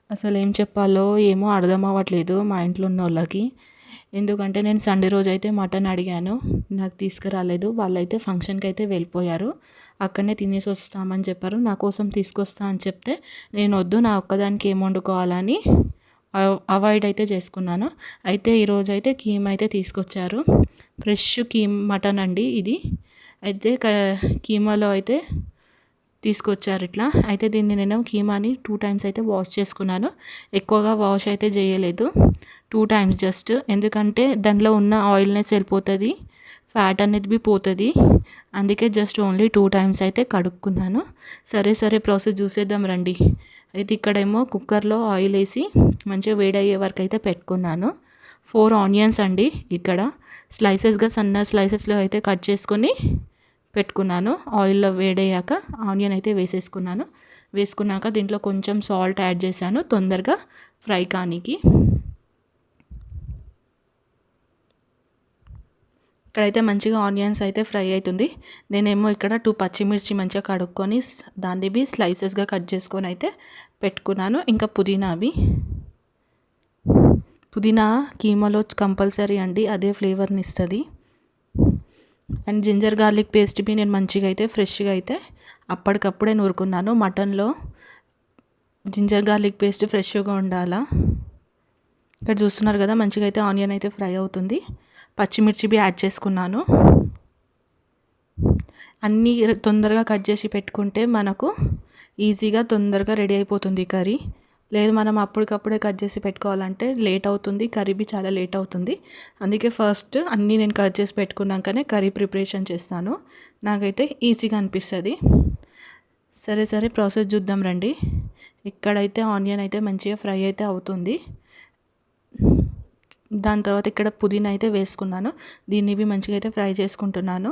అసలేం చెప్పాలో ఏమో అర్థం అవ్వట్లేదు మా ఇంట్లో ఉన్నోళ్ళకి. ఎందుకంటే నేను సండే రోజైతే మటన్ అడిగాను. నాకు తీసుకురాలేదు. వాళ్ళైతే ఫంక్షన్‌కైతే వెళ్ళిపోయారు. అక్కడనే తినేసొస్తామని చెప్పారు. నా కోసం తీసుకొస్తా అని చెప్తే నేనొద్దు నా ఒక్కదానికి ఏం వండుకోవాలని అవాయిడ్ అయితే చేసుకున్నాను. అయితే ఈరోజైతే కీమా అయితే తీసుకొచ్చారు. ఫ్రెష్ మటన్ అండి ఇది. అయితే కీమాలో అయితే తీసుకొచ్చారు ఇట్లా. అయితే దీన్ని నేను కీమాని 2 టైమ్స్ అయితే వాష్ చేసుకున్నాను. ఎక్కువగా వాష్ అయితే చేయలేదు. 2 టైమ్స్ జస్ట్. ఎందుకంటే దానిలో ఉన్న ఆయిల్‌నెస్ వెళ్ళిపోతది. ఫ్యాట్ అనేది పోతది. అందుకే జస్ట్ ఓన్లీ 2 టైమ్స్ అయితే కడుక్కున్నాను. సరే ప్రాసెస్ చూసేద్దాం రండి. అయితే ఇక్కడేమో కుక్కర్‌లో ఆయిల్ ఏసి మంచిగా వేడయ్యే వరకు అయితే పెట్టుకున్నాను. 4 ఆనియన్స్ అండి ఇక్కడ. సన్న స్లైసెస్‌లో అయితే కట్ చేసుకొని పెట్టుకున్నాను. ఆయిల్‌లో వేడయ్యాక ఆనియన్ అయితే వేసేసుకున్నాను. వేసుకున్నాక దీంట్లో కొంచెం సాల్ట్ యాడ్ చేశాను తొందరగా ఫ్రై కానీకి. ఇక్కడైతే మంచిగా ఆనియన్స్ అయితే ఫ్రై అవుతుంది. నేనేమో ఇక్కడ 2 పచ్చిమిర్చి మంచిగా కడుక్కొని దాన్ని స్లైసెస్‌గా కట్ చేసుకొని అయితే పెట్టుకున్నాను. ఇంకా పుదీనా కీమాలో కంపల్సరీ అండి. అదే ఫ్లేవర్‌ని ఇస్తది. అండ్ జింజర్ గార్లిక్ పేస్ట్ నేను మంచిగా అయితే ఫ్రెష్గా అయితే అప్పటికప్పుడే నూరుకున్నాను. మటన్లో జింజర్ గార్లిక్ పేస్ట్ ఫ్రెష్గా ఉండాలా. ఇక్కడ చూస్తున్నారు కదా మంచిగా అయితే ఆనియన్ అయితే ఫ్రై అవుతుంది. పచ్చిమిర్చి యాడ్ చేసుకున్నాను. అన్నీ తొందరగా కట్ చేసి పెట్టుకుంటే మనకు ఈజీగా తొందరగా రెడీ అయిపోతుంది కర్రీ. లేదు మనం అప్పటికప్పుడే కట్ చేసి పెట్టుకోవాలంటే లేట్ అవుతుంది. కర్రీ చాలా లేట్ అవుతుంది. అందుకే ఫస్ట్ అన్నీ నేను కట్ చేసి పెట్టుకున్నాకనే కర్రీ ప్రిపరేషన్ చేస్తాను. నాకైతే ఈజీగా అనిపిస్తుంది. సరే ప్రాసెస్ చూద్దాం రండి. ఇక్కడైతే ఆనియన్ అయితే మంచిగా ఫ్రై అయితే అవుతుంది. దాని తర్వాత ఇక్కడ పుదీనా అయితే వేసుకున్నాను. దీన్ని మంచిగా అయితే ఫ్రై చేసుకుంటున్నాను.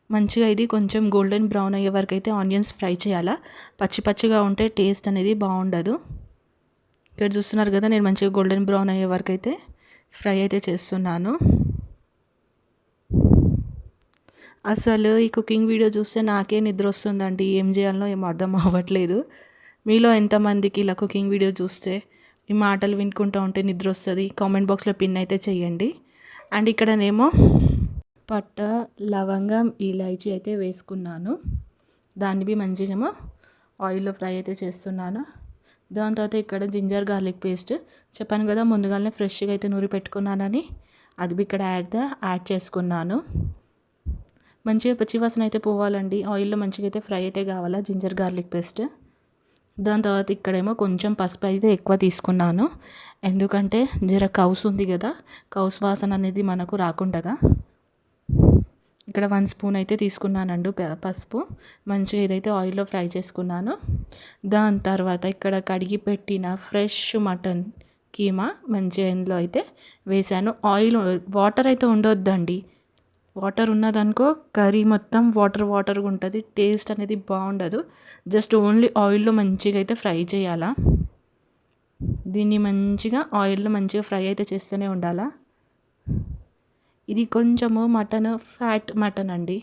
మంచిగా ఇది కొంచెం గోల్డెన్ బ్రౌన్ అయ్యే వరకు అయితే ఆనియన్స్ ఫ్రై చేయాలా. పచ్చిగా ఉంటే టేస్ట్ అనేది బాగుండదు. ఇక్కడ చూస్తున్నారు కదా నేను మంచిగా గోల్డెన్ బ్రౌన్ అయ్యే వరకు అయితే ఫ్రై అయితే చేస్తున్నాను. అసలు ఈ కుకింగ్ వీడియో చూస్తే నాకే నిద్ర వస్తుందండి. ఏం చేయాలో ఏం అర్థం అవ్వట్లేదు. మీలో ఎంతమందికి ఇలా కుకింగ్ వీడియో చూస్తే ఈ మాటలు వినుకుంటూ ఉంటే నిద్ర వస్తుంది? కామెంట్ బాక్స్లో పిన్ అయితే చేయండి. అండ్ ఇక్కడనేమో పట్ట, లవంగం, ఇలాచీ అయితే వేసుకున్నాను. దాన్ని మంచిగా ఆయిల్లో ఫ్రై అయితే చేస్తున్నాను. దాని తర్వాత ఇక్కడ జింజర్ గార్లిక్ పేస్ట్ చెప్పాను కదా ముందుగానే ఫ్రెష్గా అయితే నూరి పెట్టుకున్నానని, అది ఇక్కడ యాడ్ చేసుకున్నాను. మంచిగా పచ్చివాసన అయితే పోవాలండి. ఆయిల్లో మంచిగా అయితే ఫ్రై అయితే కావాలా జింజర్ గార్లిక్ పేస్ట్. దాని తర్వాత ఇక్కడేమో కొంచెం పసుపు అయితే ఎక్కువ తీసుకున్నాను. ఎందుకంటే జర కౌసు ఉంది కదా, కౌసు వాసన అనేది మనకు రాకుండా. ఇక్కడ 1 స్పూన్ అయితే తీసుకున్నానండి పసుపు. మంచిగా ఇదైతే ఆయిల్లో ఫ్రై చేసుకున్నాను. దాని తర్వాత ఇక్కడ కడిగి పెట్టిన ఫ్రెష్ మటన్ కీమా మంచిగా ఇందులో అయితే వేసాను. వాటర్ అయితే ఉండొద్దండి. వాటర్ ఉన్నదనుకో కర్రీ మొత్తం వాటర్గా ఉంటుంది. టేస్ట్ అనేది బాగుండదు. జస్ట్ ఓన్లీ ఆయిల్లో మంచిగా అయితే ఫ్రై చేయాలా. దీన్ని మంచిగా ఆయిల్లో మంచిగా ఫ్రై అయితే చేస్తూనే ఉండాలా. ఇది కొంచెము ఫ్యాట్ మటన్ అండి.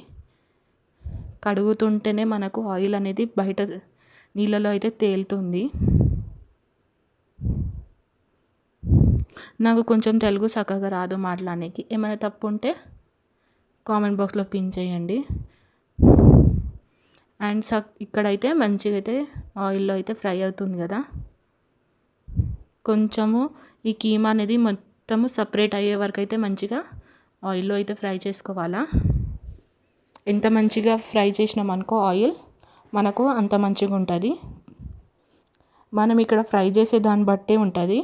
కడుగుతుంటేనే మనకు ఆయిల్ అనేది బయట నీళ్ళలో అయితే తేలుతుంది. నాకు కొంచెం తెలుగు చక్కగా రాదు మాట్లాడడానికి. ఏమైనా తప్పు ఉంటే కామెంట్ బాక్స్లో పిన్ చేయండి. అండ్ ఇక్కడైతే మంచిగా అయితే ఆయిల్లో అయితే ఫ్రై అవుతుంది కదా. కొంచెము ఈ కీమా అనేది మొత్తము సపరేట్ అయ్యే వరకు అయితే మంచిగా ఆయిల్లో అయితే ఫ్రై చేసుకోవాలా. ఎంత మంచిగా ఫ్రై చేసినామనుకో ఆయిల్ మనకు అంత మంచిగా ఉంటుంది. మనం ఇక్కడ ఫ్రై చేసే దాన్ని బట్టే ఉంటుంది.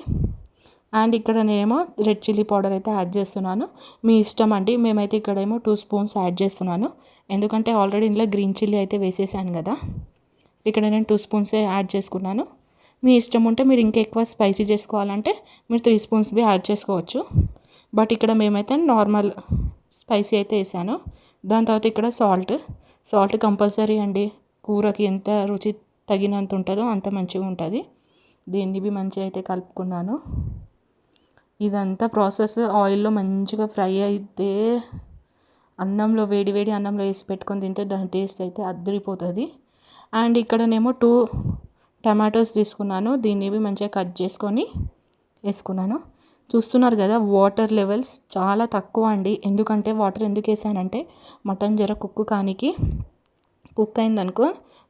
అండ్ ఇక్కడ నేనేమో రెడ్ చిల్లీ పౌడర్ అయితే యాడ్ చేస్తున్నాను. మీ ఇష్టం అండి. మేమైతే ఇక్కడేమో 2 స్పూన్స్ యాడ్ చేస్తున్నాను. ఎందుకంటే ఆల్రెడీ ఇందులో గ్రీన్ చిల్లీ అయితే వేసేసాను కదా. ఇక్కడ నేను 2 స్పూన్సే యాడ్ చేసుకున్నాను. మీ ఇష్టం ఉంటే మీరు ఇంకా ఎక్కువ స్పైసీ చేసుకోవాలంటే మీరు 3 స్పూన్స్ యాడ్ చేసుకోవచ్చు. బట్ ఇక్కడ మేమైతే నార్మల్ స్పైసీ అయితే వేసాను. దాని తర్వాత ఇక్కడ సాల్ట్ కంపల్సరీ అండి. కూరకి ఎంత రుచి తగినంత ఉంటుందో అంత మంచిగా ఉంటుంది. దీన్ని మంచిగా అయితే కలుపుకున్నాను. ఇదంతా ప్రాసెస్ ఆయిల్లో మంచిగా ఫ్రై అయితే అన్నంలో వేడి అన్నంలో వేసి పెట్టుకొని తింటే దాని టేస్ట్ అయితే అద్దరిపోతుంది. అండ్ ఇక్కడనేమో 2 టమాటోస్ తీసుకున్నాను. దీన్ని మంచిగా కట్ చేసుకొని వేసుకున్నాను. చూస్తున్నారు కదా వాటర్ లెవెల్స్ చాలా తక్కువ అండి. ఎందుకంటే వాటర్ ఎందుకు వేసానంటే మటన్ జర కుక్ అయిందనుకో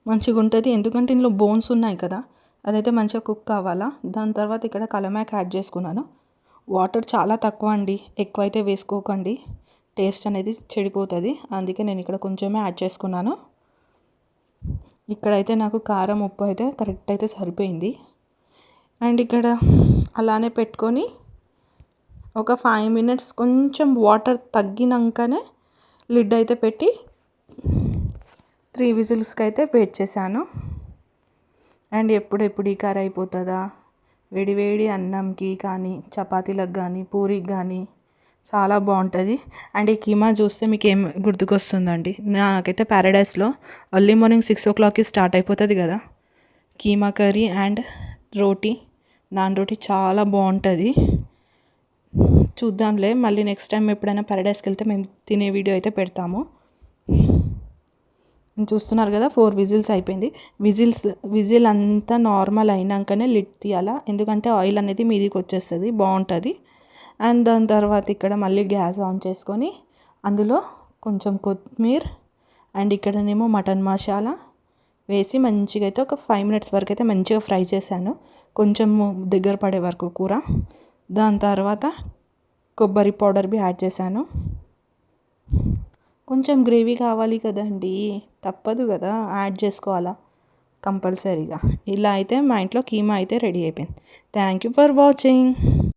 మంచిగా ఉంటుంది. ఎందుకంటే ఇందులో బోన్స్ ఉన్నాయి కదా, అదైతే మంచిగా కుక్ కావాలా. దాని తర్వాత ఇక్కడ కలమాక్ యాడ్ చేసుకున్నాను. వాటర్ చాలా తక్కువ అండి, ఎక్కువైతే వేసుకోకండి, టేస్ట్ అనేది చెడిపోతుంది. అందుకే నేను ఇక్కడ కొంచెమే యాడ్ చేసుకున్నాను. ఇక్కడైతే నాకు కారం ఉప్పు అయితే కరెక్ట్ అయితే సరిపోయింది. అండ్ ఇక్కడ అలానే పెట్టుకొని ఒక 5 minutes కొంచెం వాటర్ తగ్గినాకనే లిడ్ అయితే పెట్టి 3 విజిల్స్కి అయితే వెయిట్ చేశాను. అండ్ ఎప్పుడెప్పుడు ఈ కర్రీ అయిపోతుందా, వేడి అన్నంకి కానీ చపాతీలకు కానీ పూరికి కానీ చాలా బాగుంటుంది. అండ్ ఈ కీమా చూస్తే మీకు ఏం గుర్తుకొస్తుందండి? నాకైతే ప్యారడైస్లో ఎర్లీ మార్నింగ్ 6 o'clockకి స్టార్ట్ అయిపోతుంది కదా కీమా కర్రీ అండ్ రోటీ, నాన్ రోటీ చాలా బాగుంటుంది. చూద్దాంలే, మళ్ళీ నెక్స్ట్ టైం ఎప్పుడైనా ప్యారడైస్కి వెళ్తే మేము తినే వీడియో అయితే పెడతాము. చూస్తున్నారు కదా 4 విజిల్స్ అయిపోయింది. విజిల్ అంతా నార్మల్ అయినాకనే లిడ్ తీయాలా, ఎందుకంటే ఆయిల్ అనేది మీదికి వచ్చేస్తుంది, బాగుంటుంది. అండ్ దాని తర్వాత ఇక్కడ మళ్ళీ గ్యాస్ ఆన్ చేసుకొని అందులో కొంచెం కొత్తిమీర అండ్ ఇక్కడనేమో మటన్ మసాలా వేసి మంచిగా అయితే ఒక 5 minutes వరకు అయితే మంచిగా ఫ్రై చేశాను, కొంచెం దగ్గర పడే వరకు కూర. దాని తర్వాత కొబ్బరి పౌడర్ బి యాడ్ చేశాను. కొంచెం గ్రేవీ కావాలి కదండి, తప్పదు కదా, యాడ్ చేసుకోవాలా కంపల్సరీగా. ఇలా అయితే మా ఇంట్లో కీమా అయితే రెడీ అయిపోయింది. Thank you for watching.